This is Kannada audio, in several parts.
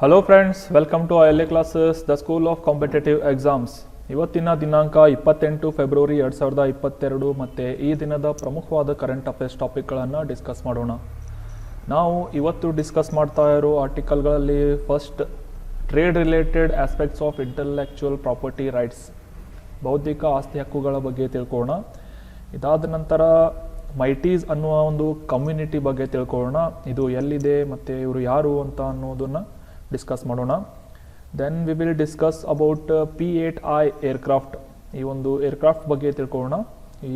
Hello friends, welcome to ILA classes, the school of competitive exams. ಇವತ್ತಿನ ದಿನಾಂಕ 28 ಫೆಬ್ರವರಿ 2022 ಮತ್ತು ಈ ದಿನದ ಪ್ರಮುಖವಾದ ಕರೆಂಟ್ ಅಫೇರ್ಸ್ ಟಾಪಿಕ್ಗಳನ್ನು ಡಿಸ್ಕಸ್ ಮಾಡೋಣ. ನಾವು ಇವತ್ತು ಡಿಸ್ಕಸ್ ಮಾಡ್ತಾ ಇರೋ ಆರ್ಟಿಕಲ್ಗಳಲ್ಲಿ first trade related aspects of intellectual property rights, ಬೌದ್ಧಿಕ ಆಸ್ತಿ ಹಕ್ಕುಗಳ ಬಗ್ಗೆ ತಿಳ್ಕೊಳ್ಳೋಣ. ಇದಾದ ನಂತರ ಮೈಟೀಸ್ ಅನ್ನುವ ಒಂದು ಕಮ್ಯುನಿಟಿ ಬಗ್ಗೆ ತಿಳ್ಕೊಳ್ಳೋಣ. ಇದು ಎಲ್ಲಿದೆ ಮತ್ತು ಇವರು ಯಾರು ಅಂತ ಅನ್ನೋದನ್ನು ಡಿಸ್ಕಸ್ ಮಾಡೋಣ. Then we will discuss about P-8I aircraft. ಈ ಒಂದು ಏರ್ಕ್ರಾಫ್ಟ್ ಬಗ್ಗೆ ತಿಳ್ಕೊಳ್ಳೋಣ, ಈ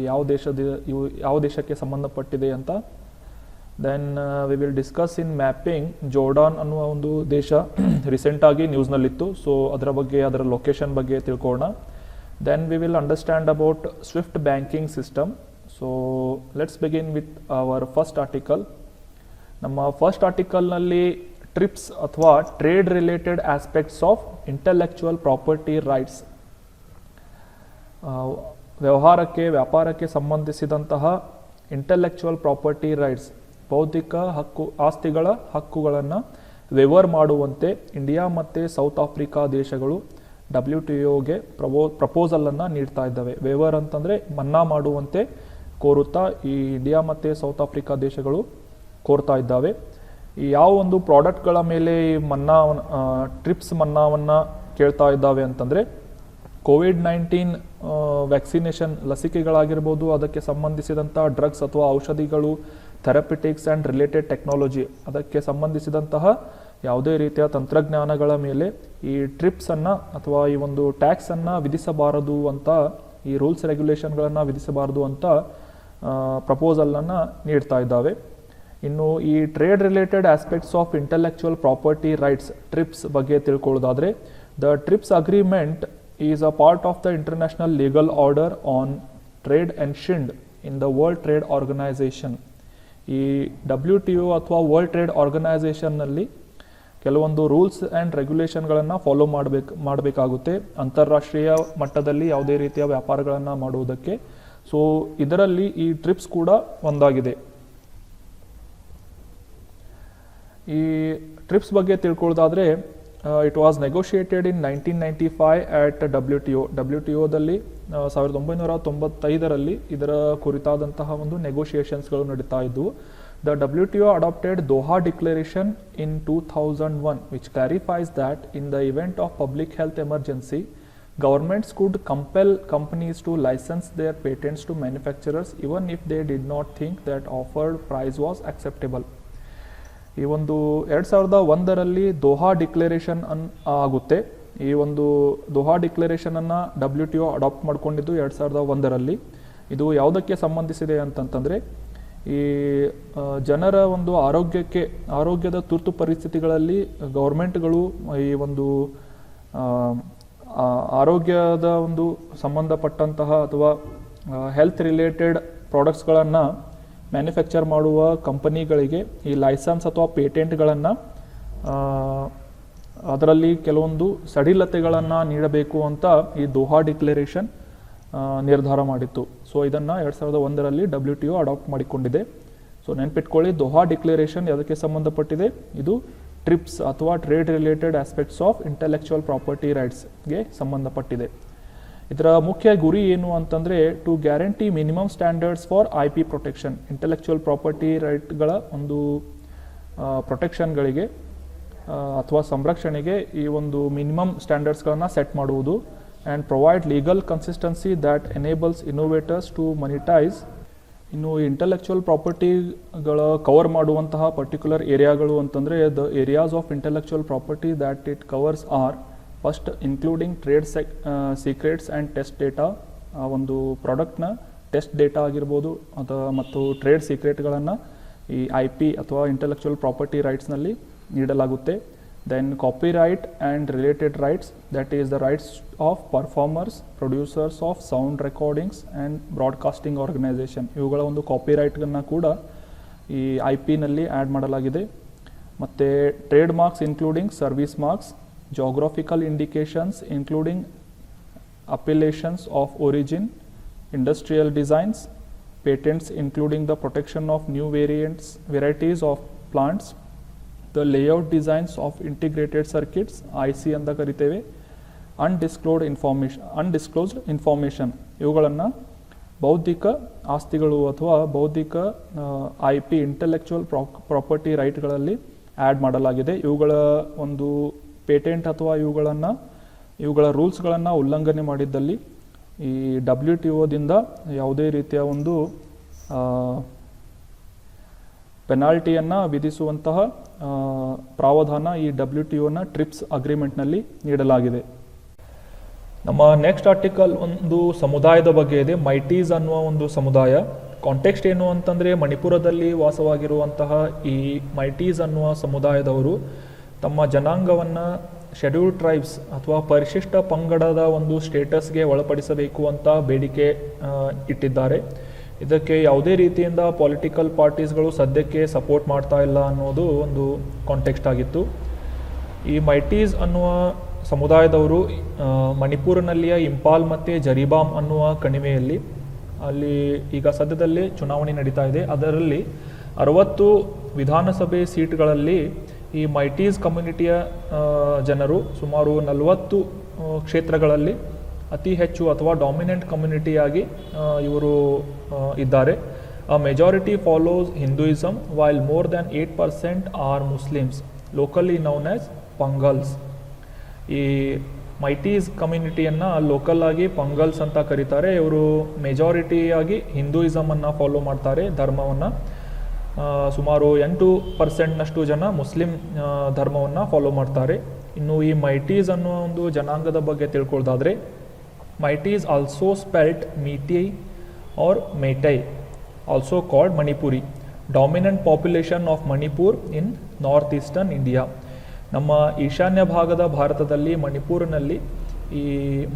ಯಾವ ದೇಶಕ್ಕೆ ಸಂಬಂಧಪಟ್ಟಿದೆ ಅಂತ. Then we will discuss in mapping Jordan ಅನ್ನುವ ಒಂದು ದೇಶ ರೀಸೆಂಟಾಗಿ ನ್ಯೂಸ್ನಲ್ಲಿತ್ತು, ಸೊ ಅದರ ಬಗ್ಗೆ, ಅದರ ಲೊಕೇಶನ್ ಬಗ್ಗೆ ತಿಳ್ಕೊಳ್ಳೋಣ. Then we will understand about SWIFT banking system. So let's begin with our first article. ನಮ್ಮ ಫಸ್ಟ್ ಆರ್ಟಿಕಲ್ನಲ್ಲಿ ಟ್ರಿಪ್ಸ್ ಅಥವಾ trade related aspects of intellectual property rights, ವ್ಯಾಪಾರಕ್ಕೆ ಸಂಬಂಧಿಸಿದಂತಹ ಇಂಟೆಲೆಕ್ಚುಯಲ್ ಪ್ರಾಪರ್ಟಿ ರೈಟ್ಸ್, ಬೌದ್ಧಿಕ ಆಸ್ತಿಗಳ ಹಕ್ಕುಗಳನ್ನು ವೆವರ್ ಮಾಡುವಂತೆ ಇಂಡಿಯಾ ಮತ್ತು ಸೌತ್ ಆಫ್ರಿಕಾ ದೇಶಗಳು WTOಗೆ ಪ್ರಪೋಸಲನ್ನು ನೀಡ್ತಾ ಇದ್ದಾವೆ. ವೆವರ್ ಅಂತಂದರೆ ಮನ್ನಾ ಮಾಡುವಂತೆ ಕೋರುತ್ತಾ ಈ ಇಂಡಿಯಾ ಮತ್ತು ಸೌತ್ ಆಫ್ರಿಕಾ ದೇಶಗಳು ಕೋರ್ತಾ ಇದ್ದಾವೆ. ಈ ಯಾವ ಒಂದು ಪ್ರಾಡಕ್ಟ್ಗಳ ಮೇಲೆ ಈ ಟ್ರಿಪ್ಸ್ ಮನ್ನಾವನ್ನು ಕೇಳ್ತಾ ಇದ್ದಾವೆ ಅಂತಂದರೆ, COVID-19 ವ್ಯಾಕ್ಸಿನೇಷನ್ ಲಸಿಕೆಗಳಾಗಿರ್ಬೋದು, ಅದಕ್ಕೆ ಸಂಬಂಧಿಸಿದಂಥ ಡ್ರಗ್ಸ್ ಅಥವಾ ಔಷಧಿಗಳು, ಥೆರಪಿಟಿಕ್ಸ್ ಆ್ಯಂಡ್ ರಿಲೇಟೆಡ್ ಟೆಕ್ನಾಲಜಿ, ಅದಕ್ಕೆ ಸಂಬಂಧಿಸಿದಂತಹ ಯಾವುದೇ ರೀತಿಯ ತಂತ್ರಜ್ಞಾನಗಳ ಮೇಲೆ ಈ ಟ್ರಿಪ್ಸನ್ನು ಅಥವಾ ಈ ಒಂದು ಟ್ಯಾಕ್ಸನ್ನು ವಿಧಿಸಬಾರದು ಅಂತ, ಈ ರೂಲ್ಸ್ ರೆಗ್ಯುಲೇಷನ್ಗಳನ್ನು ವಿಧಿಸಬಾರದು ಅಂತ ಪ್ರಪೋಸಲನ್ನು ನೀಡ್ತಾ ಇದ್ದಾವೆ. ಇನ್ನು ಈ trade related aspects of intellectual property rights, TRIPS ಬಗ್ಗೆ ತಿಳ್ಕೊಳ್ಳೋದಾದರೆ, the TRIPS agreement is a part of the international legal order on trade enshrined in the World Trade Organization. ಈ WTO ಅಥವಾ ವರ್ಲ್ಡ್ ಟ್ರೇಡ್ ಆರ್ಗನೈಸೇಷನ್ನಲ್ಲಿ ಕೆಲವೊಂದು ರೂಲ್ಸ್ ಆ್ಯಂಡ್ ರೆಗ್ಯುಲೇಷನ್ಗಳನ್ನು ಫಾಲೋ ಮಾಡಬೇಕಾಗುತ್ತೆ ಅಂತಾರಾಷ್ಟ್ರೀಯ ಮಟ್ಟದಲ್ಲಿ ಯಾವುದೇ ರೀತಿಯ ವ್ಯಾಪಾರಗಳನ್ನು ಮಾಡುವುದಕ್ಕೆ. ಸೊ ಇದರಲ್ಲಿ ಈ ಟ್ರಿಪ್ಸ್ ಕೂಡ ಒಂದಾಗಿದೆ. ಈ ಟ್ರಿಪ್ಸ್ ಬಗ್ಗೆ ತಿಳ್ಕೊಳ್ಳೋದಾದರೆ, it was negotiated in 1995 at WTOದಲ್ಲಿ 1995ರಲ್ಲಿ ಇದರ ಕುರಿತಾದಂತಹ ಒಂದು ನೆಗೋಷಿಯೇಷನ್ಸ್ಗಳು ನಡೀತಾ ಇದ್ದವು. The WTO adopted Doha Declaration in 2001, which clarifies that in the event of public health emergency, governments could compel companies to license their patents to manufacturers even if they did not think that offered price was acceptable. ಈ ಒಂದು 2001ರಲ್ಲಿ ದೋಹಾ ಡಿಕ್ಲರೇಷನ್ ಆಗುತ್ತೆ. ಈ ಒಂದು ದೋಹಾ ಡಿಕ್ಲರೇಷನನ್ನು WTO ಅಡಾಪ್ಟ್ ಮಾಡಿಕೊಂಡಿದ್ದು 2001ರಲ್ಲಿ. ಇದು ಯಾವುದಕ್ಕೆ ಸಂಬಂಧಿಸಿದೆ ಅಂತಂತಂದರೆ, ಈ ಜನರ ಒಂದು ಆರೋಗ್ಯದ ತುರ್ತು ಪರಿಸ್ಥಿತಿಗಳಲ್ಲಿ ಗೌರ್ಮೆಂಟ್ಗಳು ಈ ಒಂದು ಆರೋಗ್ಯದ ಒಂದು ಸಂಬಂಧಪಟ್ಟಂತಹ ಅಥವಾ ಹೆಲ್ತ್ ರಿಲೇಟೆಡ್ ಪ್ರಾಡಕ್ಟ್ಸ್ಗಳನ್ನು ಮ್ಯಾನುಫ್ಯಾಕ್ಚರ್ ಮಾಡುವ ಕಂಪನಿಗಳಿಗೆ ಈ ಲೈಸೆನ್ಸ್ ಅಥವಾ ಪೇಟೆಂಟ್ಗಳನ್ನು, ಅದರಲ್ಲಿ ಕೆಲವೊಂದು ಸಡಿಲತೆಗಳನ್ನು ನೀಡಬೇಕು ಅಂತ ಈ ದೋಹಾ ಡಿಕ್ಲರೇಷನ್ ನಿರ್ಧಾರ ಮಾಡಿತ್ತು. ಸೊ ಇದನ್ನು 2001ರಲ್ಲಿ WTO ಅಡಾಪ್ಟ್ ಮಾಡಿಕೊಂಡಿದೆ. ಸೊ ನೆನ್ಪಿಟ್ಕೊಳ್ಳಿ, ದೋಹಾ ಡಿಕ್ಲರೇಷನ್ ಯಾವುದಕ್ಕೆ ಸಂಬಂಧಪಟ್ಟಿದೆ? ಇದು ಟ್ರಿಪ್ಸ್ ಅಥವಾ trade related aspects of intellectual property ರೈಟ್ಸ್ಗೆ ಸಂಬಂಧಪಟ್ಟಿದೆ. ಇದರ ಮುಖ್ಯ ಗುರಿ ಏನು ಅಂತಂದರೆ, to guarantee minimum standards for IP protection, intellectual property ರೈಟ್ಗಳ ಒಂದು ಪ್ರೊಟೆಕ್ಷನ್ಗಳಿಗೆ ಅಥವಾ ಸಂರಕ್ಷಣೆಗೆ ಈ ಒಂದು ಮಿನಿಮಮ್ ಸ್ಟ್ಯಾಂಡರ್ಡ್ಸ್ಗಳನ್ನು ಸೆಟ್ ಮಾಡುವುದು. And provide legal consistency that enables innovators to monetize. ಇನ್ನು ಇಂಟೆಲೆಕ್ಚುಯಲ್ ಪ್ರಾಪರ್ಟಿಗಳ ಕವರ್ ಮಾಡುವಂತಹ ಪರ್ಟಿಕ್ಯುಲರ್ ಏರಿಯಾಗಳು ಅಂತಂದರೆ, the areas of intellectual property that it covers are first including trade secrets and test data. ಆ ಒಂದು ಪ್ರಾಡಕ್ಟ್ನ ಟೆಸ್ಟ್ ಡೇಟಾ ಆಗಿರ್ಬೋದು ಮತ್ತು ಟ್ರೇಡ್ ಸೀಕ್ರೆಟ್ಗಳನ್ನು ಈ IP ಅಥವಾ ಇಂಟೆಲೆಕ್ಚುಯಲ್ ಪ್ರಾಪರ್ಟಿ ರೈಟ್ಸ್ನಲ್ಲಿ ನೀಡಲಾಗುತ್ತೆ. Then copyright and related rights, that is the rights of performers, producers of sound recordings and broadcasting organization. ಇವುಗಳ ಒಂದು ಕಾಪಿರೈಟ್ಗಳನ್ನು ಕೂಡ ಈ IP-ನಲ್ಲಿ ಆ್ಯಡ್ ಮಾಡಲಾಗಿದೆ. ಮತ್ತು trademarks including service marks, geographical indications including appellations of origin, industrial designs, patents including the protection of new varieties of plants, the layout designs of integrated circuits IC ಅಂತ ಕರಿತೇವೆ. ಅನ್ಡಿಸ್ಕ್ಲೋಸ್ಡ್ ಇನ್ಫಾರ್ಮೇಷನ್ ಇವುಗಳನ್ನು ಬೌದ್ಧಿಕ ಆಸ್ತಿಗಳು ಅಥವಾ ಬೌದ್ಧಿಕ IP ಇಂಟೆಲೆಕ್ಚುವಲ್ ಪ್ರಾಪರ್ಟಿ ರೈಟ್ಗಳಲ್ಲಿ ಆ್ಯಡ್ ಮಾಡಲಾಗಿದೆ. ಇವುಗಳ ಒಂದು ಪೇಟೆಂಟ್ ಅಥವಾ ಇವುಗಳ ರೂಲ್ಸ್ಗಳನ್ನು ಉಲ್ಲಂಘನೆ ಮಾಡಿದ್ದಲ್ಲಿ ಈ WTOದಿಂದ ಯಾವುದೇ ರೀತಿಯ ಒಂದು ಪೆನಾಲ್ಟಿಯನ್ನು ವಿಧಿಸುವಂತಹ ಪ್ರಾವಧಾನ ಈ WTOನ ಟ್ರಿಪ್ಸ್ ಅಗ್ರಿಮೆಂಟ್ನಲ್ಲಿ ನೀಡಲಾಗಿದೆ. ನಮ್ಮ ನೆಕ್ಸ್ಟ್ ಆರ್ಟಿಕಲ್ ಒಂದು ಸಮುದಾಯದ ಬಗ್ಗೆ ಇದೆ. ಮೈಟೀಸ್ ಅನ್ನುವ ಒಂದು ಸಮುದಾಯ. ಕಾಂಟೆಕ್ಸ್ಟ್ ಏನು ಅಂತಂದರೆ, ಮಣಿಪುರದಲ್ಲಿ ವಾಸವಾಗಿರುವಂತಹ ಈ ಮೈಟೀಸ್ ಅನ್ನುವ ಸಮುದಾಯದವರು ತಮ್ಮ ಜನಾಂಗವನ್ನು ಶೆಡ್ಯೂಲ್ಡ್ ಟ್ರೈಬ್ಸ್ ಅಥವಾ ಪರಿಶಿಷ್ಟ ಪಂಗಡದ ಒಂದು ಸ್ಟೇಟಸ್ಗೆ ಒಳಪಡಿಸಬೇಕು ಅಂತ ಬೇಡಿಕೆ ಇಟ್ಟಿದ್ದಾರೆ. ಇದಕ್ಕೆ ಯಾವುದೇ ರೀತಿಯಿಂದ ಪೊಲಿಟಿಕಲ್ ಪಾರ್ಟೀಸ್ಗಳು ಸದ್ಯಕ್ಕೆ ಸಪೋರ್ಟ್ ಮಾಡ್ತಾ ಇಲ್ಲ ಅನ್ನೋದು ಒಂದು ಕಾಂಟೆಕ್ಸ್ಟ್ ಆಗಿತ್ತು. ಈ ಮೈಟೀಸ್ ಅನ್ನುವ ಸಮುದಾಯದವರು ಮಣಿಪುರನಲ್ಲಿಯ ಇಂಪಾಲ್ ಮತ್ತು ಜರಿಬಾಮ್ ಅನ್ನುವ ಕಣಿವೆಯಲ್ಲಿ ಅಲ್ಲಿ ಈಗ ಸದ್ಯದಲ್ಲೇ ಚುನಾವಣೆ ನಡೀತಾ ಇದೆ. ಅದರಲ್ಲಿ 60 ವಿಧಾನಸಭೆ ಸೀಟ್ಗಳಲ್ಲಿ ಈ ಮೈಟೀಸ್ ಕಮ್ಯುನಿಟಿಯ ಜನರು ಸುಮಾರು 40 ಕ್ಷೇತ್ರಗಳಲ್ಲಿ ಅತಿ ಹೆಚ್ಚು ಅಥವಾ ಡಾಮಿನೆಂಟ್ ಕಮ್ಯುನಿಟಿಯಾಗಿ ಇವರು ಇದ್ದಾರೆ. Majority follows Hinduism while more than 8% are Muslims, locally known as Pangals. ಈ ಮೈಟೀಸ್ ಕಮ್ಯುನಿಟಿಯನ್ನು ಲೋಕಲ್ ಆಗಿ ಪಂಗಲ್ಸ್ ಅಂತ ಕರೀತಾರೆ. ಇವರು ಮೆಜಾರಿಟಿಯಾಗಿ ಹಿಂದೂಯಿಸಮನ್ನು ಫಾಲೋ ಮಾಡ್ತಾರೆ, ಧರ್ಮವನ್ನು. ಸುಮಾರು 8% ಜನ ಮುಸ್ಲಿಂ ಧರ್ಮವನ್ನು ಫಾಲೋ ಮಾಡ್ತಾರೆ. ಇನ್ನು ಈ ಮೈಟೀಸ್ ಅನ್ನುವ ಒಂದು ಜನಾಂಗದ ಬಗ್ಗೆ ತಿಳ್ಕೊಳ್ಳೋದಾದರೆ, Meiteis also spelt Meetei or Metei, also called Manipuri, dominant population of Manipur in north eastern India. ನಮ್ಮ ಈಶಾನ್ಯ ಭಾಗದ ಭಾರತದಲ್ಲಿ ಮಣಿಪುರಿನಲ್ಲಿ ಈ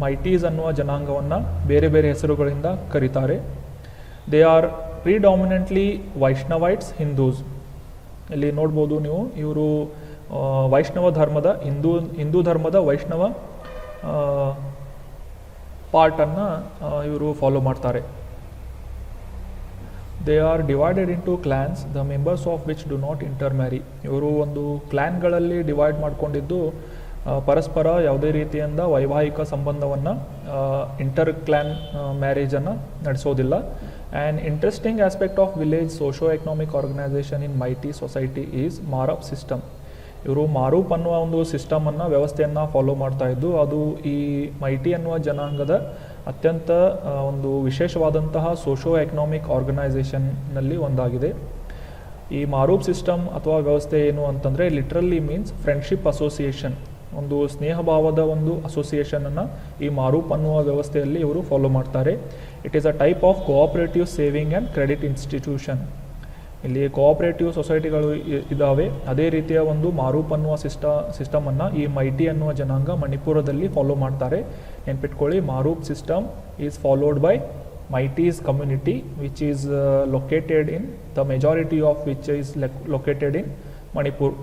ಮೈಟೀಸ್ ಅನ್ನುವ ಜನಾಂಗವನ್ನು ಬೇರೆ ಬೇರೆ ಹೆಸರುಗಳಿಂದ ಕರೀತಾರೆ. They are predominantly Vaishnavites Hindus. ಇಲ್ಲಿ ನೋಡ್ಬೋದು ನೀವು, ಇವರು ವೈಷ್ಣವ ಧರ್ಮದ ಹಿಂದೂ ಧರ್ಮದ ವೈಷ್ಣವ ಪಾರ್ಟನ್ನು ಇವರು ಫಾಲೋ ಮಾಡ್ತಾರೆ. They are divided into clans, the members of which do not intermarry. ಇವರು ಒಂದು ಕ್ಲಾನ್ಗಳಲ್ಲಿ ಡಿವೈಡ್ ಮಾಡಿಕೊಂಡಿದ್ದು ಪರಸ್ಪರ ಯಾವುದೇ ರೀತಿಯಿಂದ ವೈವಾಹಿಕ ಸಂಬಂಧವನ್ನು ಇಂಟರ್ ಕ್ಲಾನ್ ಮ್ಯಾರೇಜನ್ನು ನಡೆಸೋದಿಲ್ಲ. And interesting aspect of village socio economic organization in Meitei society is Marup system. ಇವರು ಮಾರೂಪ್ ಅನ್ನುವ ಒಂದು ಸಿಸ್ಟಮನ್ನು ವ್ಯವಸ್ಥೆಯನ್ನು ಫಾಲೋ ಮಾಡ್ತಾ ಇದ್ದು, ಅದು ಈ ಮೈಟಿ ಅನ್ನುವ ಜನಾಂಗದ ಅತ್ಯಂತ ಒಂದು ವಿಶೇಷವಾದಂತಹ ಸೋಷೋ ಎಕನಾಮಿಕ್ ಆರ್ಗನೈಸೇಷನ್ನಲ್ಲಿ ಒಂದಾಗಿದೆ. ಈ ಮಾರೂಪ್ ಸಿಸ್ಟಮ್ ಅಥವಾ ವ್ಯವಸ್ಥೆ ಏನು ಅಂತಂದರೆ, ಲಿಟ್ರಲಿ ಮೀನ್ಸ್ ಫ್ರೆಂಡ್ಶಿಪ್ ಅಸೋಸಿಯೇಷನ್, ಒಂದು ಸ್ನೇಹಭಾವದ ಒಂದು ಅಸೋಸಿಯೇಷನನ್ನು ಈ ಮಾರೂಪ್ ಅನ್ನುವ ವ್ಯವಸ್ಥೆಯಲ್ಲಿ ಇವರು ಫಾಲೋ ಮಾಡ್ತಾರೆ. It is a type of cooperative saving and credit institution. ಇಲ್ಲಿ ಕೋಆಪರೇಟಿವ್ ಸೊಸೈಟಿಗಳು ಇದ್ದಾವೆ. ಅದೇ ರೀತಿಯ ಒಂದು ಮಾರೂಪ್ ಅನ್ನುವ ಸಿಸ್ಟಮನ್ನು ಈ ಮೈಟಿ ಅನ್ನುವ ಜನಾಂಗ ಮಣಿಪುರದಲ್ಲಿ ಫಾಲೋ ಮಾಡ್ತಾರೆ. ನೆನ್ಪಿಟ್ಕೊಳ್ಳಿ, Marup system is followed by Meiteis community which is located in the majority of which is located in Manipur.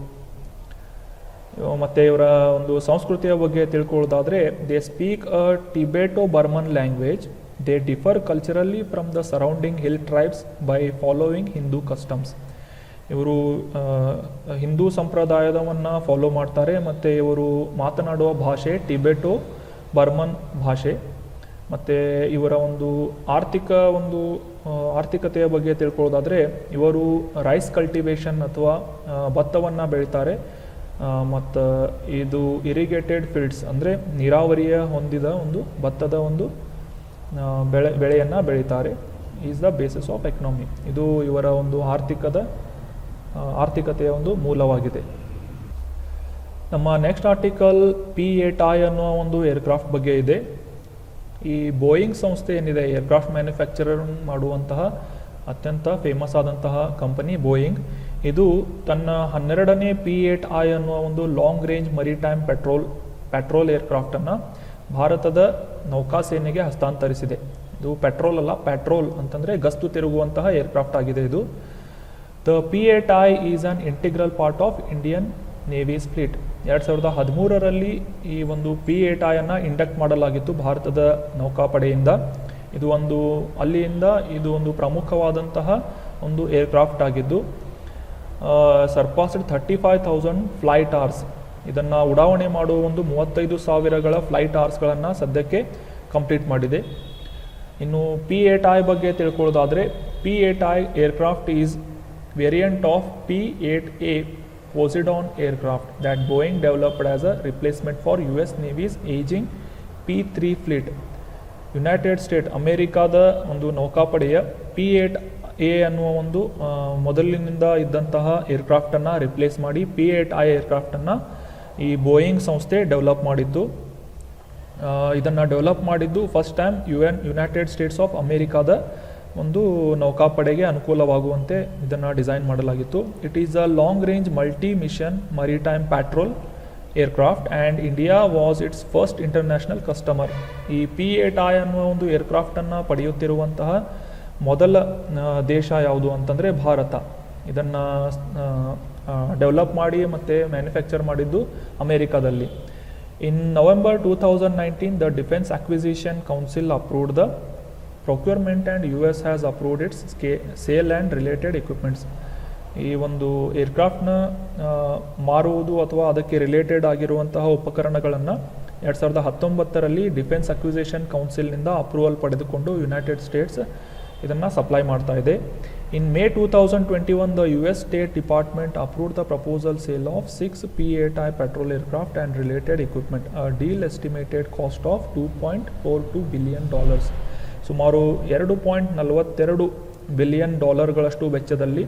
ಮತ್ತು ಇವರ ಒಂದು ಸಂಸ್ಕೃತಿಯ ಬಗ್ಗೆ ತಿಳ್ಕೊಳ್ಳೋದಾದರೆ, they speak a Tibeto Burman language. They differ culturally from the surrounding hill tribes by following Hindu customs. ಇವರು ಹಿಂದೂ ಸಂಪ್ರದಾಯವನ್ನು ಫಾಲೋ ಮಾಡ್ತಾರೆ. ಮತ್ತು ಇವರು ಮಾತನಾಡುವ ಭಾಷೆ ಟಿಬೆಟೋ ಬರ್ಮನ್ ಭಾಷೆ. ಮತ್ತು ಇವರ ಒಂದು ಆರ್ಥಿಕತೆಯ ಬಗ್ಗೆ ತಿಳ್ಕೊಳ್ಳೋದಾದರೆ, ಇವರು ರೈಸ್ ಕಲ್ಟಿವೇಷನ್ ಅಥವಾ ಭತ್ತವನ್ನು ಬೆಳೀತಾರೆ. ಮತ್ತು ಇದು ಇರಿಗೇಟೆಡ್ ಫೀಲ್ಡ್ಸ್ ಅಂದರೆ ನೀರಾವರಿಯ ಹೊಂದಿದ ಒಂದು ಭತ್ತದ ಒಂದು ಬೆಳೆಯನ್ನು ಬೆಳೀತಾರೆ. Is the basis of economy. ಇದು ಇವರ ಒಂದು ಆರ್ಥಿಕತೆಯ ಒಂದು ಮೂಲವಾಗಿದೆ. ನಮ್ಮ ನೆಕ್ಸ್ಟ್ ಆರ್ಟಿಕಲ್ P-8I ಅನ್ನುವ ಒಂದು ಏರ್ಕ್ರಾಫ್ಟ್ ಬಗ್ಗೆ ಇದೆ. ಈ ಬೋಯಿಂಗ್ ಸಂಸ್ಥೆ ಏನಿದೆ, ಏರ್ಕ್ರಾಫ್ಟ್ ಮ್ಯಾನುಫ್ಯಾಕ್ಚರರ್ ಮಾಡುವಂತಹ ಅತ್ಯಂತ ಫೇಮಸ್ ಆದಂತಹ ಕಂಪನಿ ಬೋಯಿಂಗ್. ಇದು ತನ್ನ 12ನೇ P-8I ಅನ್ನುವ ಒಂದು ಲಾಂಗ್ ರೇಂಜ್ ಮರಿಟೈಮ್ ಪೆಟ್ರೋಲ್ ಏರ್ಕ್ರಾಫ್ಟನ್ನು ಭಾರತದ ನೌಕಾಸೇನೆಗೆ ಹಸ್ತಾಂತರಿಸಿದೆ. ಇದು ಪೆಟ್ರೋಲ್ ಅಲ್ಲ, ಪ್ಯಾಟ್ರೋಲ್ ಅಂತಂದರೆ ಗಸ್ತು ತಿರುಗುವಂತಹ ಏರ್ಕ್ರಾಫ್ಟ್ ಆಗಿದೆ ಇದು. The P-8I is an integral part of Indian navy's fleet. 2013ರಲ್ಲಿ ಈ ಒಂದು P-8I ಅನ್ನು ಇಂಡಕ್ಟ್ ಮಾಡಲಾಗಿತ್ತು ಭಾರತದ ನೌಕಾಪಡೆಯಿಂದ. ಇದು ಒಂದು ಪ್ರಮುಖವಾದಂತಹ ಒಂದು ಏರ್ಕ್ರಾಫ್ಟ್ ಆಗಿದ್ದು, ಸರ್ಪಾಸ್ಡ್ 35,000 ಫ್ಲೈಟ್ ಅವರ್ಸ್. ಇದನ್ನು ಉಡಾವಣೆ ಮಾಡುವ ಒಂದು 35,000 ಫ್ಲೈಟ್ ಅವರ್ಸ್ಗಳನ್ನು ಸದ್ಯಕ್ಕೆ ಕಂಪ್ಲೀಟ್ ಮಾಡಿದೆ. ಇನ್ನು P-8I ಬಗ್ಗೆ ತಿಳ್ಕೊಳ್ಳೋದಾದರೆ, P-8I aircraft is variant of P-8A Poseidon aircraft that Boeing developed as a replacement for US Navy's aging P-3 fleet. United state ಅಮೇರಿಕಾದ ಒಂದು ನೌಕಾಪಡೆಯ P-8A ಅನ್ನುವ ಒಂದು ಮೊದಲಿನಿಂದ ಇದ್ದಂತಹ ಏರ್ಕ್ರಾಫ್ಟನ್ನು ರಿಪ್ಲೇಸ್ ಮಾಡಿ P-8I ಏರ್ಕ್ರಾಫ್ಟನ್ನು ಈ ಬೋಯಿಂಗ್ ಸಂಸ್ಥೆ ಡೆವಲಪ್ ಮಾಡಿದ್ದು. ಇದನ್ನು ಡೆವಲಪ್ ಮಾಡಿದ್ದು first time United States of ಅಮೇರಿಕಾದ ಒಂದು ನೌಕಾಪಡೆಗೆ ಅನುಕೂಲವಾಗುವಂತೆ ಇದನ್ನು ಡಿಸೈನ್ ಮಾಡಲಾಗಿತ್ತು. It is a long range multi mission maritime patrol aircraft and India was its first international customer. ಈ P-8I ಅನ್ನುವ ಒಂದು ಏರ್ಕ್ರಾಫ್ಟನ್ನು ಪಡೆಯುತ್ತಿರುವಂತಹ ಮೊದಲ ದೇಶ ಯಾವುದು ಅಂತಂದರೆ ಭಾರತ. ಇದನ್ನು ಡೆವಲಪ್ ಮಾಡಿ ಮತ್ತು ಮ್ಯಾನುಫ್ಯಾಕ್ಚರ್ ಮಾಡಿದ್ದು ಅಮೇರಿಕಾದಲ್ಲಿ. In November 2019 the defence acquisition council approved the procurement and US has approved its sale and related equipments. ಈ ಒಂದು ಏರ್ಕ್ರಾಫ್ಟ್ನ ಮಾರುವುದು ಅಥವಾ ಅದಕ್ಕೆ ರಿಲೇಟೆಡ್ ಆಗಿರುವಂತಹ ಉಪಕರಣಗಳನ್ನು 2019ರಲ್ಲಿ ಡಿಫೆನ್ಸ್ ಅಕ್ವಿಸಿಷನ್ ಕೌನ್ಸಿಲ್ನಿಂದ ಅಪ್ರೂವಲ್ ಪಡೆದುಕೊಂಡು ಯುನೈಟೆಡ್ ಸ್ಟೇಟ್ಸ್ ಇದನ್ನು ಸಪ್ಲೈ ಮಾಡ್ತಾ ಇದೆ. In May 2021 the US state department approved the proposal sale of 6 P-8I patrol aircraft and related equipment. Deal estimated cost of $2.42 billion. ಸುಮಾರು $2.42 ಬಿಲಿಯನ್ ವೆಚ್ಚದಲ್ಲಿ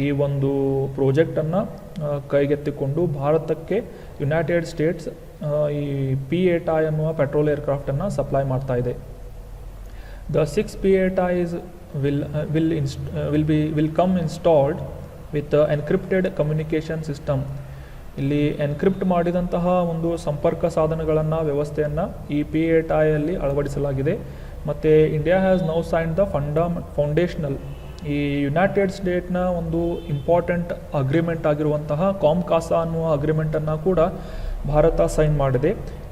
ಈ ಒಂದು ಪ್ರಾಜೆಕ್ಟನ್ನು ಕೈಗೆತ್ತಿಕೊಂಡು ಭಾರತಕ್ಕೆ ಯುನೈಟೆಡ್ ಸ್ಟೇಟ್ಸ್ ಈ P-8I ಅನ್ನುವ ಪೆಟ್ರೋಲ್ ಏರ್ಕ್ರಾಫ್ಟನ್ನು ಸಪ್ಲೈ ಮಾಡ್ತಾ ಇದೆ. The 6 P-8Is will come installed with encrypted communication system. ಇಲ್ಲಿ ಎನ್ಕ್ರಿಪ್ಟ್ ಮಾಡಿದಂತಹ ಒಂದು ಸಂಪರ್ಕ ಸಾಧನಗಳನ್ನು ವ್ಯವಸ್ಥೆಯನ್ನು ಈ P-8I ಅಳವಡಿಸಲಾಗಿದೆ. ಮತ್ತು India has now sign the foundational, ಈ ಯುನೈಟೆಡ್ ಸ್ಟೇಟ್ನ ಒಂದು ಇಂಪಾರ್ಟೆಂಟ್ ಅಗ್ರಿಮೆಂಟ್ ಆಗಿರುವಂತಹ ಕಾಮ್ಕಾಸಾ ಅನ್ನುವ ಅಗ್ರಿಮೆಂಟನ್ನು ಕೂಡ ಭಾರತ ಸೈನ್ ಮಾಡಿದೆ.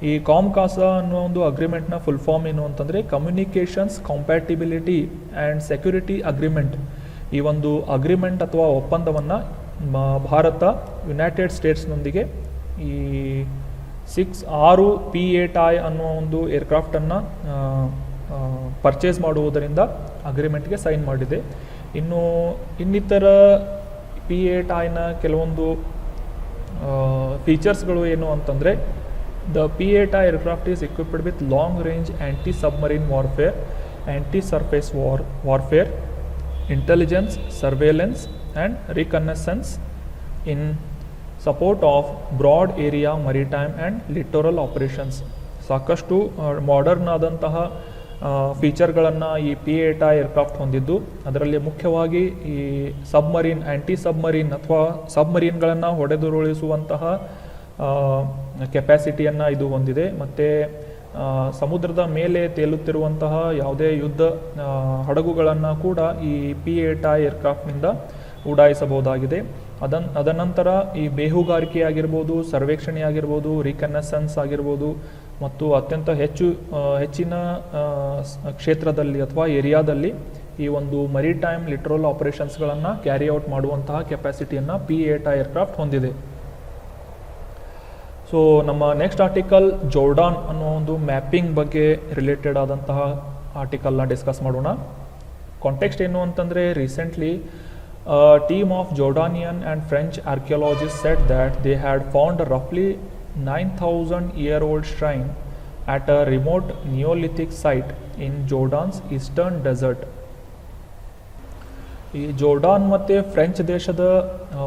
ಈ ಕಾಮ್ಕಾಸಾ ಅನ್ನುವ ಒಂದು ಅಗ್ರಿಮೆಂಟ್ನ ಫುಲ್ ಫಾರ್ಮ್ ಏನು ಅಂತಂದರೆ communications compatibility and security agreement. ಈ ಒಂದು ಅಗ್ರಿಮೆಂಟ್ ಅಥವಾ ಒಪ್ಪಂದವನ್ನು ಭಾರತ ಯುನೈಟೆಡ್ ಸ್ಟೇಟ್ಸ್ನೊಂದಿಗೆ ಈ 6 P-8I ಅನ್ನುವ ಒಂದು ಏರ್ಕ್ರಾಫ್ಟನ್ನು ಪರ್ಚೇಸ್ ಮಾಡುವುದರಿಂದ ಅಗ್ರಿಮೆಂಟ್ಗೆ ಸೈನ್ ಮಾಡಿದೆ. ಇನ್ನು ಇನ್ನಿತರ P-8Iನ ಕೆಲವೊಂದು ಫೀಚರ್ಸ್ಗಳು ಏನು ಅಂತಂದರೆ, the P-8I aircraft is equipped with long range anti submarine warfare, anti surface warfare, intelligence, surveillance and reconnaissance in support of broad area maritime and littoral operations. ಸಾಕಷ್ಟು ಮಾಡರ್ನ್ ಆದಂತಹ ಫೀಚರ್ಗಳನ್ನು ಈ P-8I ಏರ್ಕ್ರಾಫ್ಟ್ ಹೊಂದಿದ್ದು, ಅದರಲ್ಲಿ ಮುಖ್ಯವಾಗಿ ಈ ಸಬ್ಮರೀನ್, ಆ್ಯಂಟಿ ಸಬ್ಮರೀನ್ ಅಥವಾ ಸಬ್ಮರೀನ್ಗಳನ್ನು ಹೊಡೆದುರುಳಿಸುವಂತಹ ಕೆಪ್ಯಾಸಿಟಿಯನ್ನು ಇದು ಹೊಂದಿದೆ. ಮತ್ತು ಸಮುದ್ರದ ಮೇಲೆ ತೇಲುತ್ತಿರುವಂತಹ ಯಾವುದೇ ಯುದ್ಧ ಹಡಗುಗಳನ್ನು ಕೂಡ ಈ P-8I ಏರ್ಕ್ರಾಫ್ಟ್ನಿಂದ ಉಡಾಯಿಸಬಹುದಾಗಿದೆ. ಅದನಂತರ ಈ ಬೇಹುಗಾರಿಕೆ ಆಗಿರ್ಬೋದು, ಸರ್ವೇಕ್ಷಣೆ ಆಗಿರ್ಬೋದು, ರಿಕನೆಸೆನ್ಸ್ ಆಗಿರ್ಬೋದು, ಮತ್ತು ಅತ್ಯಂತ ಹೆಚ್ಚಿನ ಕ್ಷೇತ್ರದಲ್ಲಿ ಅಥವಾ ಏರಿಯಾದಲ್ಲಿ ಈ ಒಂದು ಮರಿಟೈಮ್ ಲಿಟ್ರಲ್ ಆಪರೇಷನ್ಸ್ಗಳನ್ನು ಕ್ಯಾರಿ ಔಟ್ ಮಾಡುವಂತಹ ಕೆಪಾಸಿಟಿಯನ್ನು P-8I ಏರ್ಕ್ರಾಫ್ಟ್ ಹೊಂದಿದೆ. ಸೊ ನಮ್ಮ ನೆಕ್ಸ್ಟ್ ಆರ್ಟಿಕಲ್ ಜೋರ್ಡಾನ್ ಅನ್ನೋ ಒಂದು ಮ್ಯಾಪಿಂಗ್ ಬಗ್ಗೆ ರಿಲೇಟೆಡ್ ಆದಂತಹ ಆರ್ಟಿಕಲ್ನ ಡಿಸ್ಕಸ್ ಮಾಡೋಣ. ಕಾಂಟೆಕ್ಸ್ಟ್ ಏನು ಅಂತಂದರೆ, recently team of Jordanian and French archaeologist said that they had found ರಫ್ಲಿ 9,000-year-old shrine at a remote Neolithic site in Jordan's eastern desert. ಈ ಜೋರ್ಡಾನ್ ಮತ್ತು ಫ್ರೆಂಚ್ ದೇಶದ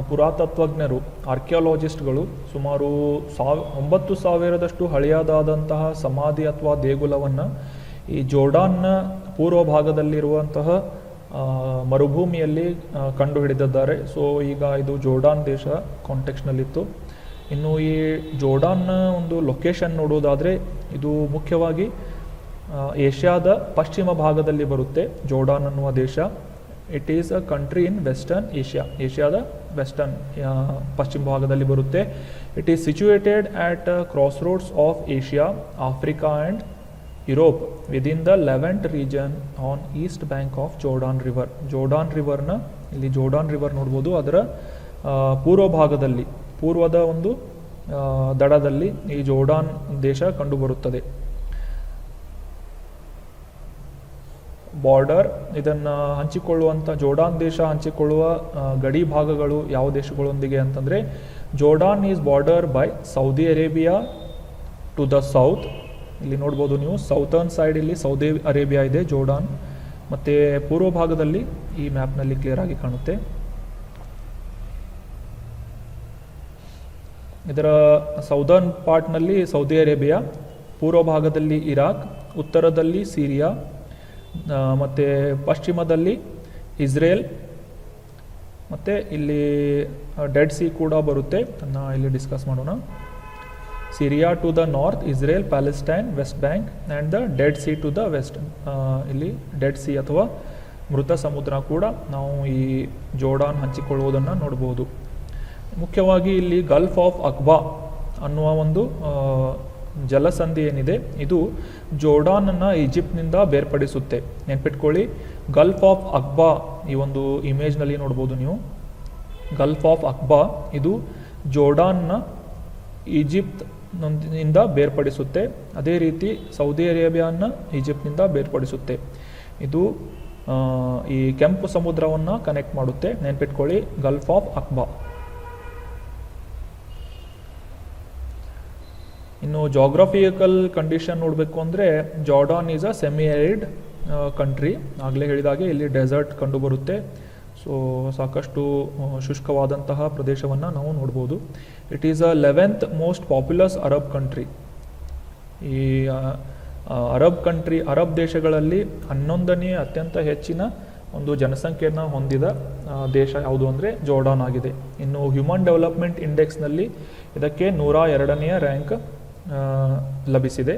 ಪುರಾತತ್ವಜ್ಞರು, ಆರ್ಕಿಯಾಲಜಿಸ್ಟ್ಗಳು ಸುಮಾರು 9,000 ಹಳೆಯದಾದಂತಹ ಸಮಾಧಿ ಅಥವಾ ದೇಗುಲವನ್ನು ಈ ಜೋರ್ಡಾನ್ನ ಪೂರ್ವ ಭಾಗದಲ್ಲಿರುವಂತಹ ಮರುಭೂಮಿಯಲ್ಲಿ ಕಂಡುಹಿಡಿದಿದ್ದಾರೆ. ಸೊ ಈಗ ಇದು ಜೋರ್ಡಾನ್ ದೇಶ ಕಾಂಟೆಕ್ಸ್ಟ್ನಲ್ಲಿತ್ತು. ಇನ್ನು ಈ ಜೋರ್ಡಾನ್ನ ಒಂದು ಲೊಕೇಶನ್ ನೋಡೋದಾದರೆ, ಇದು ಮುಖ್ಯವಾಗಿ ಏಷ್ಯಾದ ಪಶ್ಚಿಮ ಭಾಗದಲ್ಲಿ ಬರುತ್ತೆ. ಜೋರ್ಡಾನ್ ಅನ್ನುವ ದೇಶ it is a country in western ಏಷ್ಯಾದ ವೆಸ್ಟರ್ನ್ ಪಶ್ಚಿಮ ಭಾಗದಲ್ಲಿ ಬರುತ್ತೆ. It is situated at crossroads of Asia, Africa and Europe within the Levant region on east bank of Jordan river. Jordan ರಿವರ್ನ ಇಲ್ಲಿ ಜೋರ್ಡಾನ್ ರಿವರ್ ನೋಡ್ಬೋದು, ಅದರ ಪೂರ್ವ ಭಾಗದಲ್ಲಿ, ಪೂರ್ವದ ಒಂದು ದಡದಲ್ಲಿ ಈ ಜೋರ್ಡಾನ್ ದೇಶ ಕಂಡುಬರುತ್ತದೆ. ಬಾರ್ಡರ್, ಇದನ್ನು ಹಂಚಿಕೊಳ್ಳುವಂಥ ಜೋರ್ಡಾನ್ ದೇಶ ಹಂಚಿಕೊಳ್ಳುವ ಗಡಿ ಭಾಗಗಳು ಯಾವ ದೇಶಗಳೊಂದಿಗೆ ಅಂತಂದರೆ, Jordan is border by Saudi Arabia to the south. ಇಲ್ಲಿ ನೋಡ್ಬೋದು ನೀವು, ಸೌತರ್ನ್ ಸೈಡ್ ಇಲ್ಲಿ ಸೌದಿ ಅರೇಬಿಯಾ ಇದೆ, ಜೋರ್ಡಾನ್. ಮತ್ತು ಪೂರ್ವ ಭಾಗದಲ್ಲಿ ಈ ಮ್ಯಾಪ್ನಲ್ಲಿ ಕ್ಲಿಯರ್ ಆಗಿ ಕಾಣುತ್ತೆ. ಇದರ ಸೌದರ್ನ್ ಪಾರ್ಟ್ನಲ್ಲಿ ಸೌದಿ ಅರೇಬಿಯಾ, ಪೂರ್ವ ಭಾಗದಲ್ಲಿ ಇರಾಕ್, ಉತ್ತರದಲ್ಲಿ ಸಿರಿಯಾ, ಮತ್ತು ಪಶ್ಚಿಮದಲ್ಲಿ ಇಸ್ರೇಲ್, ಮತ್ತು ಇಲ್ಲಿ ಡೆಡ್ ಸಿ ಕೂಡ ಬರುತ್ತೆ, ಅದನ್ನು ಇಲ್ಲಿ ಡಿಸ್ಕಸ್ ಮಾಡೋಣ. Syria to the north, Israel, Palestine, West Bank and the Dead Sea to the west. ಇಲ್ಲಿ ಡೆಡ್ ಸಿ ಅಥವಾ ಮೃತ ಸಮುದ್ರ ಕೂಡ ನಾವು ಈ ಜೋರ್ಡಾನ್ ಹಂಚಿಕೊಳ್ಳುವುದನ್ನು ನೋಡ್ಬೋದು. ಮುಖ್ಯವಾಗಿ ಇಲ್ಲಿ ಗಲ್ಫ್ ಆಫ್ ಅಕ್ಬಾ ಅನ್ನುವ ಒಂದು ಜಲಸಂಧಿ ಏನಿದೆ, ಇದು ಜೋರ್ಡಾನನ್ನು ಈಜಿಪ್ಟ್ನಿಂದ ಬೇರ್ಪಡಿಸುತ್ತೆ. ನೆನ್ಪಿಟ್ಕೊಳ್ಳಿ, ಗಲ್ಫ್ ಆಫ್ ಅಕ್ಬಾ ಈ ಒಂದು ಇಮೇಜ್ನಲ್ಲಿ ನೋಡ್ಬೋದು ನೀವು. ಗಲ್ಫ್ ಆಫ್ ಅಕ್ಬಾ ಇದು ಜೋರ್ಡಾನ್ನ ಈಜಿಪ್ಟ್ನಿಂದ ಬೇರ್ಪಡಿಸುತ್ತೆ. ಅದೇ ರೀತಿ ಸೌದಿ ಅರೇಬಿಯಾನ ಈಜಿಪ್ಟ್ನಿಂದ ಬೇರ್ಪಡಿಸುತ್ತೆ. ಇದು ಈ ಕೆಂಪು ಸಮುದ್ರವನ್ನು ಕನೆಕ್ಟ್ ಮಾಡುತ್ತೆ. ನೆನ್ಪಿಟ್ಕೊಳ್ಳಿ, ಗಲ್ಫ್ ಆಫ್ ಅಕ್ಬಾ. ಇನ್ನು ಜಾಗ್ರಫಿಕಲ್ ಕಂಡೀಷನ್ ನೋಡಬೇಕು ಅಂದರೆ, Jordan is a semi arid country. ಆಗಲೇ ಹೇಳಿದಾಗೆ ಇಲ್ಲಿ ಡೆಸರ್ಟ್ ಕಂಡುಬರುತ್ತೆ. ಸೊ ಸಾಕಷ್ಟು ಶುಷ್ಕವಾದಂತಹ ಪ್ರದೇಶವನ್ನು ನಾವು ನೋಡ್ಬೋದು. It is a 11th most populous Arab country. ಈ ಅರಬ್ ದೇಶಗಳಲ್ಲಿ 11ನೇ ಅತ್ಯಂತ ಹೆಚ್ಚಿನ ಒಂದು ಜನಸಂಖ್ಯೆಯನ್ನು ಹೊಂದಿದ ದೇಶ ಯಾವುದು ಅಂದರೆ ಜೋರ್ಡಾನ್ ಆಗಿದೆ. ಇನ್ನು ಹ್ಯೂಮನ್ ಡೆವಲಪ್ಮೆಂಟ್ ಇಂಡೆಕ್ಸ್ನಲ್ಲಿ ಇದಕ್ಕೆ 102ನೇ ರ್ಯಾಂಕ್ ಲಭಿಸಿದೆ.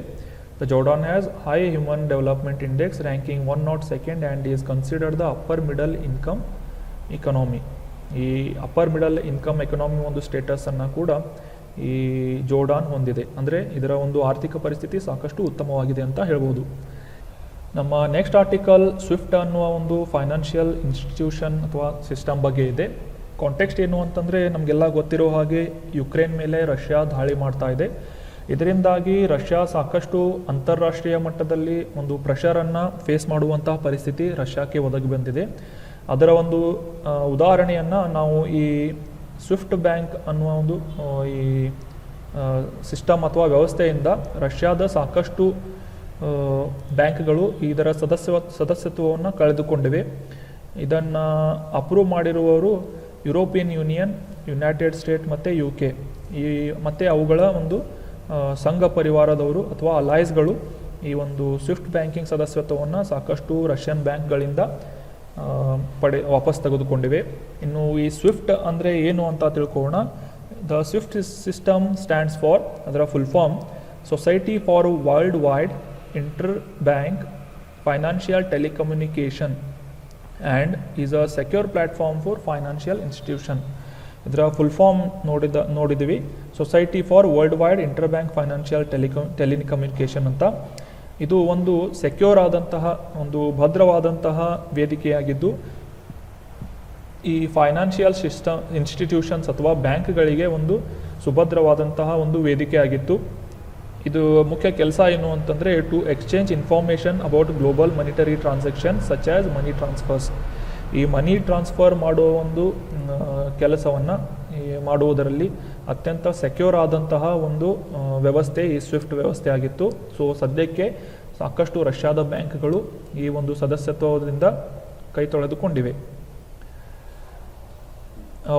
The Jordan has high human development index ranking 102nd and is considered the upper middle income ಇಕನಾಮಿ. ಈ ಅಪ್ಪರ್ ಮಿಡಲ್ ಇನ್ಕಮ್ ಎಕನಾಮಿ ಒಂದು ಸ್ಟೇಟಸನ್ನು ಕೂಡ ಈ ಜೋರ್ಡಾನ್ ಹೊಂದಿದೆ. ಅಂದರೆ ಇದರ ಒಂದು ಆರ್ಥಿಕ ಪರಿಸ್ಥಿತಿ ಸಾಕಷ್ಟು ಉತ್ತಮವಾಗಿದೆ ಅಂತ ಹೇಳ್ಬೋದು. ನಮ್ಮ ನೆಕ್ಸ್ಟ್ ಆರ್ಟಿಕಲ್ ಸ್ವಿಫ್ಟ್ ಅನ್ನುವ ಒಂದು ಫೈನಾನ್ಷಿಯಲ್ ಇನ್ಸ್ಟಿಟ್ಯೂಷನ್ ಅಥವಾ ಸಿಸ್ಟಮ್ ಬಗ್ಗೆ ಇದೆ. ಕಾಂಟೆಕ್ಸ್ಟ್ ಏನು ಅಂತಂದರೆ, ನಮಗೆಲ್ಲ ಗೊತ್ತಿರೋ ಹಾಗೆ ಯುಕ್ರೇನ್ ಮೇಲೆ ರಷ್ಯಾ ದಾಳಿ ಮಾಡ್ತಾ ಇದೆ. ಇದರಿಂದಾಗಿ ರಷ್ಯಾ ಸಾಕಷ್ಟು ಅಂತಾರಾಷ್ಟ್ರೀಯ ಮಟ್ಟದಲ್ಲಿ ಒಂದು ಪ್ರೆಷರನ್ನು ಫೇಸ್ ಮಾಡುವಂತಹ ಪರಿಸ್ಥಿತಿ ರಷ್ಯಾಕ್ಕೆ ಒದಗಿ ಬಂದಿದೆ. ಅದರ ಒಂದು ಉದಾಹರಣೆಯನ್ನು ನಾವು ಈ ಸ್ವಿಫ್ಟ್ ಬ್ಯಾಂಕ್ ಅನ್ನುವ ಒಂದು ಈ ಸಿಸ್ಟಮ್ ಅಥವಾ ವ್ಯವಸ್ಥೆಯಿಂದ ರಷ್ಯಾದ ಸಾಕಷ್ಟು ಬ್ಯಾಂಕ್ಗಳು ಇದರ ಸದಸ್ಯತ್ವವನ್ನು ಕಳೆದುಕೊಂಡಿವೆ. ಇದನ್ನು ಅಪ್ರೂವ್ ಮಾಡಿರುವವರು ಯುರೋಪಿಯನ್ ಯೂನಿಯನ್, ಯುನೈಟೆಡ್ ಸ್ಟೇಟ್ ಮತ್ತು UK. ಮತ್ತು ಅವುಗಳ ಒಂದು ಸಂಘ ಪರಿವಾರದವರು ಅಥವಾ ಅಲೈಸ್ಗಳು ಈ ಒಂದು ಸ್ವಿಫ್ಟ್ ಬ್ಯಾಂಕಿಂಗ್ ಸದಸ್ಯತ್ವವನ್ನು ಸಾಕಷ್ಟು ರಷ್ಯನ್ ಬ್ಯಾಂಕ್ಗಳಿಂದ ವಾಪಸ್ ತೆಗೆದುಕೊಂಡಿವೆ. ಇನ್ನು ಈ ಸ್ವಿಫ್ಟ್ ಅಂದರೆ ಏನು ಅಂತ ತಿಳ್ಕೊಳ್ಳೋಣ. The SWIFT system stands for, ಅದರ full form Society for Worldwide Interbank Financial Telecommunication and is a secure platform for financial institution. ಇದರ ಫುಲ್ ಫಾರ್ಮ್ ನೋಡಿದ್ದೀವಿ, Society for Worldwide Interbank Financial Telecommunication ಅಂತ. ಇದು ಒಂದು ಸೆಕ್ಯೂರ್ ಆದಂತಹ ಒಂದು ಭದ್ರವಾದಂತಹ ವೇದಿಕೆಯಾಗಿದ್ದು, ಈ ಫೈನಾನ್ಷಿಯಲ್ ಇನ್ಸ್ಟಿಟ್ಯೂಷನ್ಸ್ ಅಥವಾ ಬ್ಯಾಂಕ್ಗಳಿಗೆ ಒಂದು ಸುಭದ್ರವಾದಂತಹ ಒಂದು ವೇದಿಕೆಯಾಗಿತ್ತು. ಇದು ಮುಖ್ಯ ಕೆಲಸ ಏನು ಅಂತಂದರೆ, to exchange information about global monetary transaction such as money transfers. ಈ ಮನಿ ಟ್ರಾನ್ಸ್ಫರ್ ಮಾಡುವ ಒಂದು ಕೆಲಸವನ್ನು ಮಾಡುವುದರಲ್ಲಿ ಅತ್ಯಂತ ಸೆಕ್ಯೂರ್ ಆದಂತಹ ಒಂದು ವ್ಯವಸ್ಥೆ ಈ ಸ್ವಿಫ್ಟ್ ವ್ಯವಸ್ಥೆ ಆಗಿತ್ತು. ಸೊ ಸದ್ಯಕ್ಕೆ ಸಾಕಷ್ಟು ರಷ್ಯಾದ ಬ್ಯಾಂಕ್ಗಳು ಈ ಒಂದು ಸದಸ್ಯತ್ವದಿಂದ ಕೈ ತೊಳೆದುಕೊಂಡಿವೆ.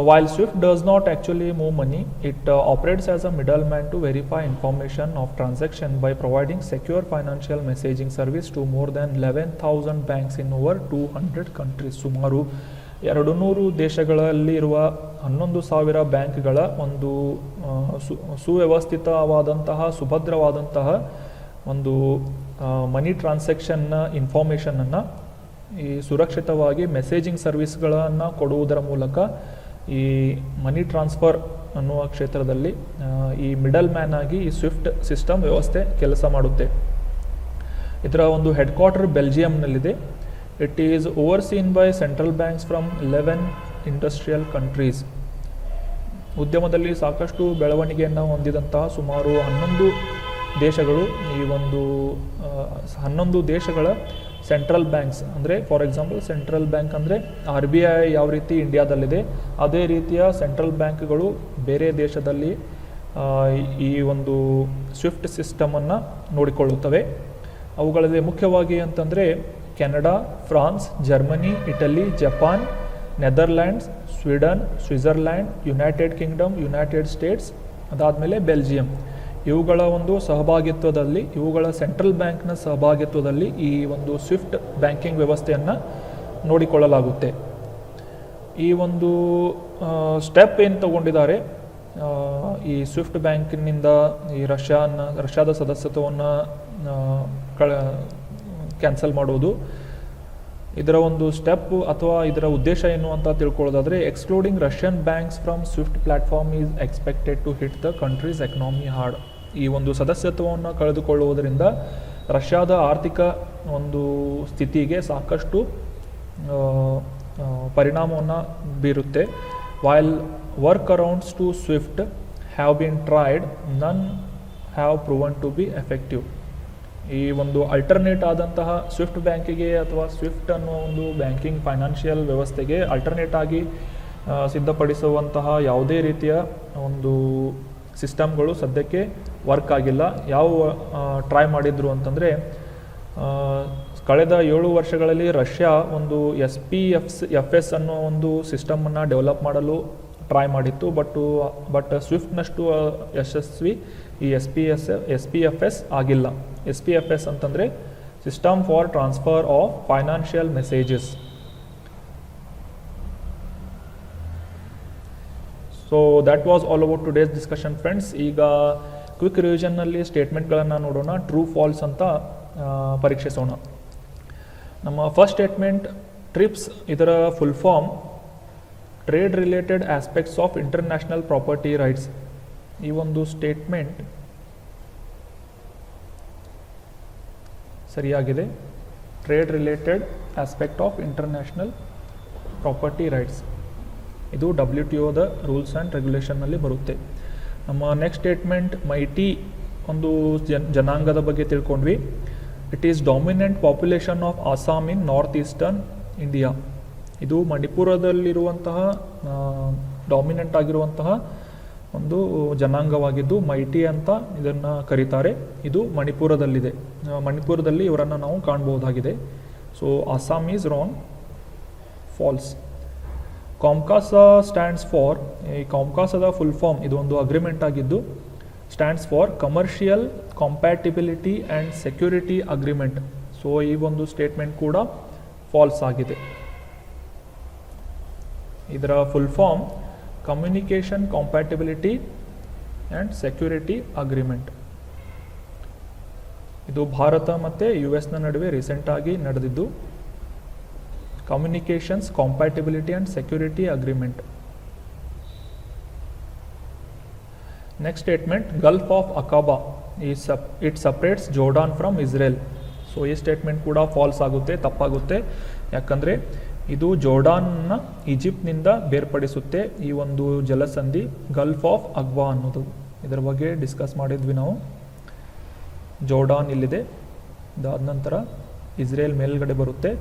While SWIFT does not actually move money, it operates as a middleman to verify information of transaction by providing secure financial messaging service to more than 11,000 banks in over 200 countries. ಸುಮಾರು 200 ದೇಶಗಳಲ್ಲಿ ಇರುವ 11,000 ಬ್ಯಾಂಕ್ಗಳ ಒಂದು ಸುವ್ಯವಸ್ಥಿತವಾದಂತಹ ಸುಭದ್ರವಾದಂತಹ ಒಂದು ಮನಿ ಟ್ರಾನ್ಸಾಕ್ಷನ್ನ ಇನ್ಫಾರ್ಮೇಷನನ್ನು ಈ ಸುರಕ್ಷಿತವಾಗಿ ಮೆಸೇಜಿಂಗ್ ಸರ್ವಿಸ್ಗಳನ್ನು ಕೊಡುವುದರ ಮೂಲಕ ಈ ಮನಿ ಟ್ರಾನ್ಸ್ಫರ್ ಅನ್ನುವ ಕ್ಷೇತ್ರದಲ್ಲಿ ಈ ಮಿಡಲ್ ಮ್ಯಾನ್ ಆಗಿ ಈ ಸ್ವಿಫ್ಟ್ ಸಿಸ್ಟಮ್ ವ್ಯವಸ್ಥೆ ಕೆಲಸ ಮಾಡುತ್ತೆ. ಇದರ ಒಂದು ಹೆಡ್ ಕ್ವಾರ್ಟರ್ ಬೆಲ್ಜಿಯಂನಲ್ಲಿದೆ. It is overseen by central banks from 11 industrial countries. ಉದ್ಯಮದಲ್ಲಿ ಸಾಕಷ್ಟು ಬೆಳವಣಿಗೆಯನ್ನು ಹೊಂದಿದಂತಹ ಸುಮಾರು 11 ದೇಶಗಳು ಈ ಒಂದು 11 ದೇಶಗಳ ಸೆಂಟ್ರಲ್ ಬ್ಯಾಂಕ್ಸ್ ಅಂದರೆ ಫಾರ್ ಎಕ್ಸಾಂಪಲ್ ಸೆಂಟ್ರಲ್ ಬ್ಯಾಂಕ್ ಅಂದರೆ RBI ಯಾವ ರೀತಿ ಇಂಡಿಯಾದಲ್ಲಿದೆ ಅದೇ ರೀತಿಯ ಸೆಂಟ್ರಲ್ ಬ್ಯಾಂಕ್ಗಳು ಬೇರೆ ದೇಶದಲ್ಲಿ ಈ ಒಂದು ಸ್ವಿಫ್ಟ್ ಸಿಸ್ಟಮನ್ನು ನೋಡಿಕೊಳ್ಳುತ್ತವೆ. ಅವುಗಳಲ್ಲಿ ಮುಖ್ಯವಾಗಿ ಅಂತಂದರೆ Canada, France, Germany, Italy, Japan, Netherlands, Sweden, Switzerland, United Kingdom, United States, ಅದಾದಮೇಲೆ ಬೆಲ್ಜಿಯಂ. ಇವುಗಳ ಒಂದು ಸಹಭಾಗಿತ್ವದಲ್ಲಿ, ಇವುಗಳ ಸೆಂಟ್ರಲ್ ಬ್ಯಾಂಕ್ನ ಸಹಭಾಗಿತ್ವದಲ್ಲಿ ಈ ಒಂದು ಸ್ವಿಫ್ಟ್ ಬ್ಯಾಂಕಿಂಗ್ ವ್ಯವಸ್ಥೆಯನ್ನು ನೋಡಿಕೊಳ್ಳಲಾಗುತ್ತೆ. ಈ ಒಂದು ಸ್ಟೆಪ್ ಏನು ತಗೊಂಡಿದ್ದಾರೆ, ಈ ಸ್ವಿಫ್ಟ್ ಬ್ಯಾಂಕಿನಿಂದ ಈ ರಷ್ಯಾದ ಸದಸ್ಯತ್ವವನ್ನು ಕ್ಯಾನ್ಸಲ್ ಮಾಡೋದು, ಇದರ ಒಂದು ಸ್ಟೆಪ್ ಅಥವಾ ಇದರ ಉದ್ದೇಶ ಏನು ಅಂತ ತಿಳ್ಕೊಳ್ಳೋದಾದರೆ, excluding Russian banks from SWIFT platform is expected to hit the country's economy hard. ಈ ಒಂದು ಸದಸ್ಯತ್ವವನ್ನು ಕಳೆದುಕೊಳ್ಳುವುದರಿಂದ ರಷ್ಯಾದ ಆರ್ಥಿಕ ಒಂದು ಸ್ಥಿತಿಗೆ ಸಾಕಷ್ಟು ಪರಿಣಾಮವನ್ನು ಬೀರುತ್ತೆ. While workarounds to SWIFT have been tried, none have proven to be effective. ಈ ಒಂದು ಅಲ್ಟರ್ನೇಟ್ ಆದಂತಹ ಸ್ವಿಫ್ಟ್ ಬ್ಯಾಂಕಿಗೆ ಅಥವಾ ಸ್ವಿಫ್ಟ್ ಅನ್ನೋ ಒಂದು ಬ್ಯಾಂಕಿಂಗ್ ಫೈನಾನ್ಷಿಯಲ್ ವ್ಯವಸ್ಥೆಗೆ ಅಲ್ಟರ್ನೇಟ್ ಆಗಿ ಸಿದ್ಧಪಡಿಸುವಂತಹ ಯಾವುದೇ ರೀತಿಯ ಒಂದು ಸಿಸ್ಟಮ್ಗಳು ಸದ್ಯಕ್ಕೆ ವರ್ಕ್ ಆಗಿಲ್ಲ. ಯಾವ ಟ್ರೈ ಮಾಡಿದ್ರು ಅಂತಂದರೆ, ಕಳೆದ 7 ವರ್ಷಗಳಲ್ಲಿ ರಷ್ಯಾ ಒಂದು SPFS ಅನ್ನೋ ಒಂದು ಸಿಸ್ಟಮನ್ನು ಡೆವಲಪ್ ಮಾಡಲು ಟ್ರೈ ಮಾಡಿತ್ತು. ಬಟ್ ಸ್ವಿಫ್ಟ್ನಷ್ಟು ಯಶಸ್ವಿ ಈ SPFS ಆಗಿಲ್ಲ. SPFS ಅಂತಂದರೆ system for transfer of financial messages. So that was all about today's discussion friends. ಈಗ ಕ್ವಿಕ್ ರಿವಿಷನ್ನಲ್ಲಿ ಸ್ಟೇಟ್ಮೆಂಟ್ಗಳನ್ನು ನೋಡೋಣ, ಟ್ರೂ ಫಾಲ್ಸ್ ಅಂತ ಪರೀಕ್ಷಿಸೋಣ. ನಮ್ಮ ಫಸ್ಟ್ ಸ್ಟೇಟ್ಮೆಂಟ್, ಟ್ರಿಪ್ಸ್ ಇದರ full form trade related aspects of international property rights. ಈ ಒಂದು ಸ್ಟೇಟ್ಮೆಂಟ್ ಸರಿಯಾಗಿದೆ. Trade related aspect of international property rights ಇದು WTOದ ರೂಲ್ಸ್ ಆ್ಯಂಡ್ ರೆಗ್ಯುಲೇಷನ್ನಲ್ಲಿ ಬರುತ್ತೆ. ನಮ್ಮ ನೆಕ್ಸ್ಟ್ ಸ್ಟೇಟ್ಮೆಂಟ್, ಮೈಟಿ ಒಂದು ಜನಾಂಗದ ಬಗ್ಗೆ ತಿಳ್ಕೊಂಡ್ವಿ. It is dominant population of Assam in north eastern India. ಇದು ಮಣಿಪುರದಲ್ಲಿರುವಂತಹ ಡಾಮಿನೆಂಟ್ ಆಗಿರುವಂತಹ ಒಂದು ಜನಾಂಗವಾಗಿದ್ದು ಮೈಟಿ ಅಂತ ಇದನ್ನು ಕರೀತಾರೆ. ಇದು ಮಣಿಪುರದಲ್ಲಿದೆ. ಮಣಿಪುರದಲ್ಲಿ ಇವರನ್ನು ನಾವು ಕಾಣಬಹುದಾಗಿದೆ. So Assam is wrong, false. COMCASA stands for, ಈ ಕಾಮ್ಕಾಸದ ಫುಲ್ ಫಾರ್ಮ್ ಇದು ಒಂದು ಅಗ್ರಿಮೆಂಟ್ ಆಗಿದ್ದು stands for commercial compatibility and security agreement. So ಈ ಒಂದು ಸ್ಟೇಟ್ಮೆಂಟ್ ಕೂಡ ಫಾಲ್ಸ್ ಆಗಿದೆ. ಇದರ full form communication compatibility and security agreement. ಇದು ಭಾರತ ಮತ್ತು US ನಡುವೆ ರೀಸೆಂಟಾಗಿ ನಡೆದಿದ್ದು. Communications compatibility and security agreement. Next statement, Gulf of Aqaba it separates Jordan from Israel. So ಈ ಸ್ಟೇಟ್ಮೆಂಟ್ ಕೂಡ ಫಾಲ್ಸ್ ಆಗುತ್ತೆ, ತಪ್ಪಾಗುತ್ತೆ. ಯಾಕಂದರೆ ಇದು ಜೋರ್ಡಾನ್ನ ಈಜಿಪ್ಟ್ನಿಂದ ಬೇರ್ಪಡಿಸುತ್ತೆ. ಈ ಒಂದು ಜಲಸಂಧಿ ಗಲ್ಫ್ ಆಫ್ ಅಕ್ಬಾ ಅನ್ನೋದು, ಇದರ ಬಗ್ಗೆ ಡಿಸ್ಕಸ್ ಮಾಡಿದ್ವಿ ನಾವು. ಜೋರ್ಡಾನ್ ಇಲ್ಲಿದೆ, ಇದಾದ ನಂತರ ಇಸ್ರೇಲ್ ಮೇಲ್ಗಡೆ ಬರುತ್ತೆ,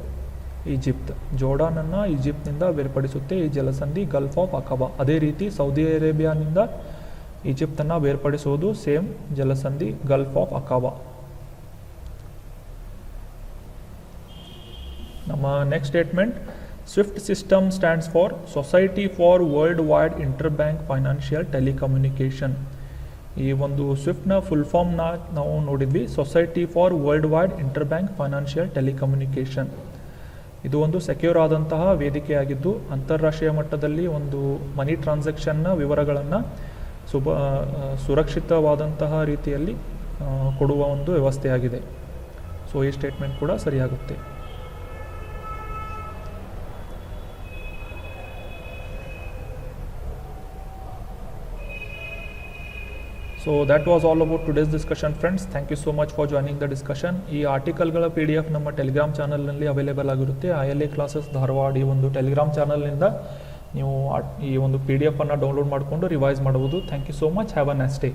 ಈಜಿಪ್ಟ್. ಜೋರ್ಡಾನನ್ನು ಈಜಿಪ್ಟ್ನಿಂದ ಬೇರ್ಪಡಿಸುತ್ತೆ ಈ ಜಲಸಂಧಿ ಗಲ್ಫ್ ಆಫ್ ಅಕಬಾ. ಅದೇ ರೀತಿ ಸೌದಿ ಅರೇಬಿಯಾನಿಂದ ಈಜಿಪ್ಟನ್ನು ಬೇರ್ಪಡಿಸುವುದು ಸೇಮ್ ಜಲಸಂಧಿ ಗಲ್ಫ್ ಆಫ್ ಅಕಬಾ. ನಮ್ಮ next statement, Swift system stands for society for Worldwide Interbank Financial telecommunication. ಈ ಒಂದು ಸ್ವಿಫ್ಟ್ನ ಫುಲ್ ಫಾರ್ಮ್ನ ನಾವು ನೋಡಿದ್ವಿ, society for Worldwide Interbank Financial telecommunication. ಇದು ಒಂದು ಸೆಕ್ಯೂರ್ ಆದಂತಹ ವೇದಿಕೆಯಾಗಿದ್ದು ಅಂತಾರಾಷ್ಟ್ರೀಯ ಮಟ್ಟದಲ್ಲಿ ಒಂದು ಮನಿ ಟ್ರಾನ್ಸಾಕ್ಷನ್ನ ವಿವರಗಳನ್ನು ಸುರಕ್ಷಿತವಾದಂತಹ ರೀತಿಯಲ್ಲಿ ಕೊಡುವ ಒಂದು ವ್ಯವಸ್ಥೆಯಾಗಿದೆ. ಸೊ ಈ ಸ್ಟೇಟ್ಮೆಂಟ್ ಕೂಡ ಸರಿಯಾಗುತ್ತೆ. So that was all about today's discussion friends. Thank you so much for joining the discussion. ಈ ಆರ್ಟಿಕಲ್ಗಳ PDF ನಮ್ಮ ಟೆಲಿಗ್ರಾಮ್ ಚಾನಲ್ನಲ್ಲಿ ಅವೈಲೇಬಲ್ ಆಗಿರುತ್ತೆ. ILA ಕ್ಲಾಸಸ್ ಧಾರವಾಡ ಈ ಒಂದು ಟೆಲಿಗ್ರಾಮ್ ಚಾನಲ್ನಿಂದ ನೀವು ಈ ಒಂದು PDF ಅನ್ನು ಡೌನ್ಲೋಡ್ ಮಾಡಿಕೊಂಡು ರಿವೈಸ್ ಮಾಡಬಹುದು. Thank you so much. Have a nice day.